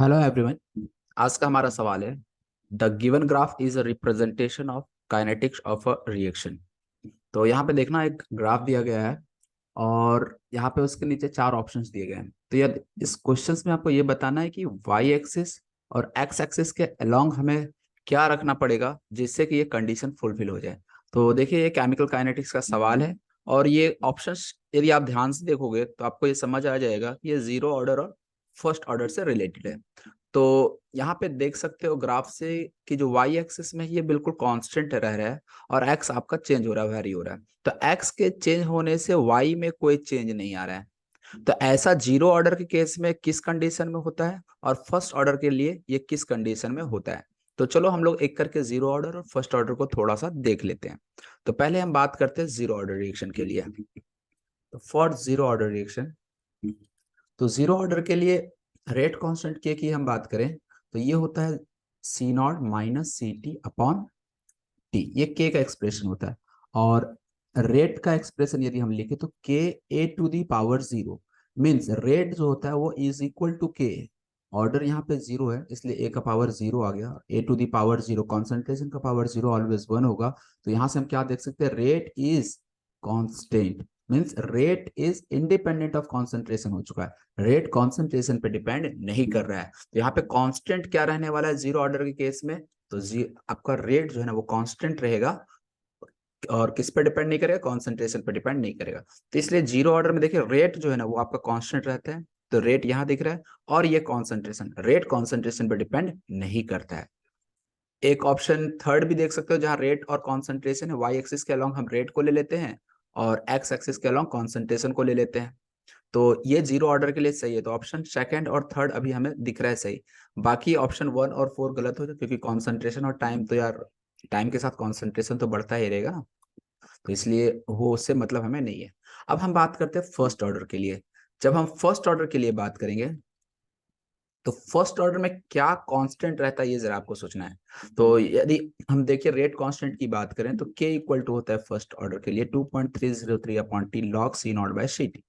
Hello everyone. आज का हमारा सवाल है, the given graph is a representation of kinetics of a reaction. तो यहाँ पे देखना, एक ग्राफ दिया गया है और यहाँ पे उसके नीचे चार ऑप्शंस दिए गए हैं। तो यार इस क्वेश्चंस में आपको ये बताना है कि वाई एक्सिस और एक्स एक्सिस के अलोंग हमें क्या रखना पड़ेगा जिससे कि ये कंडीशन फुलफिल हो जाए। तो देखिए, ये केमिकल काइनेटिक्स का सवाल है और ये ऑप्शंस यदि आप ध्यान से देखोगे तो आपको ये समझ आ जाएगा कि ये जीरो ऑर्डर और फर्स्ट ऑर्डर से रिलेटेड है। तो यहाँ पे देख सकते हो ग्राफ से कि जो वाई एक्सिस में ये बिल्कुल कांस्टेंट रह रहा है और एक्स आपका चेंज हो रहा है, वेरी हो रहा है। तो एक्स के चेंज होने से वाई में कोई चेंज नहीं आ रहा है। तो ऐसा जीरो ऑर्डर के केस में किस कंडीशन में होता है और फर्स्ट ऑर्डर के लिए ये किस कंडीशन में होता है। तो चलो हम लोग एक करके जीरो ऑर्डर और फर्स्ट ऑर्डर को थोड़ा सा देख लेते हैं। तो पहले हम बात करते हैं जीरो ऑर्डर रिएक्शन के लिए। तो फॉर जीरो ऑर्डर रिएक्शन, तो जीरो ऑर्डर के लिए रेट कांस्टेंट के की हम बात करें तो ये होता है C nought minus C t upon t. ये के का एक्सप्रेशन होता है। और रेट का एक्सप्रेशन यदि हम लिखे तो k A to the power zero, means rate जो होता है वो is equal to k. Order यहाँ पे जीरो है इसलिए ए का पावर जीरो आ गया। A to the power zero, concentration का पावर जीरो ऑलवेज वन होगा। तो यहाँ से हम क्या देख सकते हैं, rate is constant, means rate is independent of concentration हो चुका है। रेट कॉन्सेंट्रेशन पे डिपेंड नहीं कर रहा है। तो यहाँ पे कांस्टेंट क्या रहने वाला है जीरो ऑर्डर के केस में, तो जी आपका रेट जो है ना वो कांस्टेंट रहेगा और किस पे डिपेंड नहीं करेगा, कॉन्सेंट्रेशन पे डिपेंड नहीं करेगा। तो इसलिए जीरो ऑर्डर में देखिए रेट जो है ना वो आपका कांस्टेंट रहता है। तो रेट यहाँ दिख रहा है और ये कॉन्सेंट्रेशन, रेट कॉन्सेंट्रेशन पे डिपेंड नहीं करता है। एक ऑप्शन थर्ड भी देख सकते हो जहां रेट और कॉन्सेंट्रेशन है, वाई एक्सिस के अलोंग हम रेट को ले लेते हैं और एक्स एक्सिस के अलोंग कॉन्सेंट्रेशन को ले लेते हैं। तो ये जीरो ऑर्डर के लिए सही है। तो ऑप्शन सेकंड और थर्ड अभी हमें दिख रहा है सही। बाकी ऑप्शन वन और फोर गलत हो जाए क्योंकि कॉन्सेंट्रेशन और टाइम तो यार, टाइम के साथ कॉन्सेंट्रेशन तो बढ़ता ही रहेगा ना। तो इसलिए वो उससे मतलब हमें नहीं है। अब हम बात करते हैं फर्स्ट ऑर्डर के लिए। जब हम फर्स्ट ऑर्डर के लिए बात करेंगे तो फर्स्ट ऑर्डर में क्या कांस्टेंट रहता है ये जरा आपको सोचना है। तो यदि हम देखिए रेट कांस्टेंट की बात करें तो के इक्वल टू होता है फर्स्ट ऑर्डर के लिए 2.303 upon t log C naught by C t.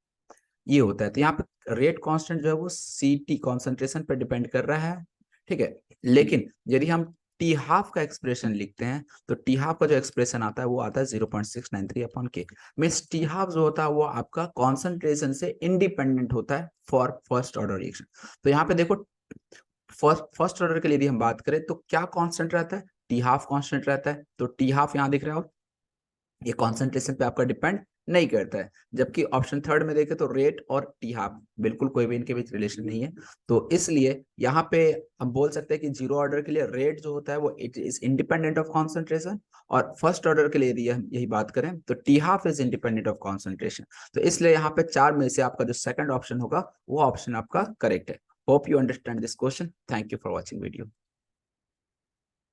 ये होता है। तो यहाँ पे रेट कांस्टेंट जो है वो सी टी कॉन्सेंट्रेशन पर डिपेंड कर रहा है, ठीक है। लेकिन यदि हम टी हाफ का एक्सप्रेशन लिखते हैं तो टी हाफ का जो एक्सप्रेशन आता है वो आता है 0.693 अपॉन के। मीन्स टी हाफ जो होता है वो आपका कॉन्सेंट्रेशन से इंडिपेंडेंट होता है फॉर फर्स्ट ऑर्डर रिएक्शन। तो यहाँ पे देखो, फर्स्ट ऑर्डर के लिए यदि हम बात करें तो क्या कांस्टेंट रहता है, टी हाफ कांस्टेंट रहता है। तो टी हाफ यहाँ दिख रहा है और ये कॉन्सेंट्रेशन पे आपका डिपेंड नहीं करता है। जबकि ऑप्शन थर्ड में देखें तो रेट और टी हाफ बिल्कुल कोई भी इनके बीच रिलेशन नहीं है। तो इसलिए यहाँ पे हम बोल सकते हैं कि जीरो ऑर्डर के लिए रेट जो होता है वो it is independent of concentration. और फर्स्ट ऑर्डर के लिए यदि हम यही बात करें तो T half is independent of concentration. तो इसलिए यहाँ पे चार में से आपका जो सेकंड ऑप्शन होगा वो ऑप्शन आपका करेक्ट है। Hope you understand this question. Thank you for watching video.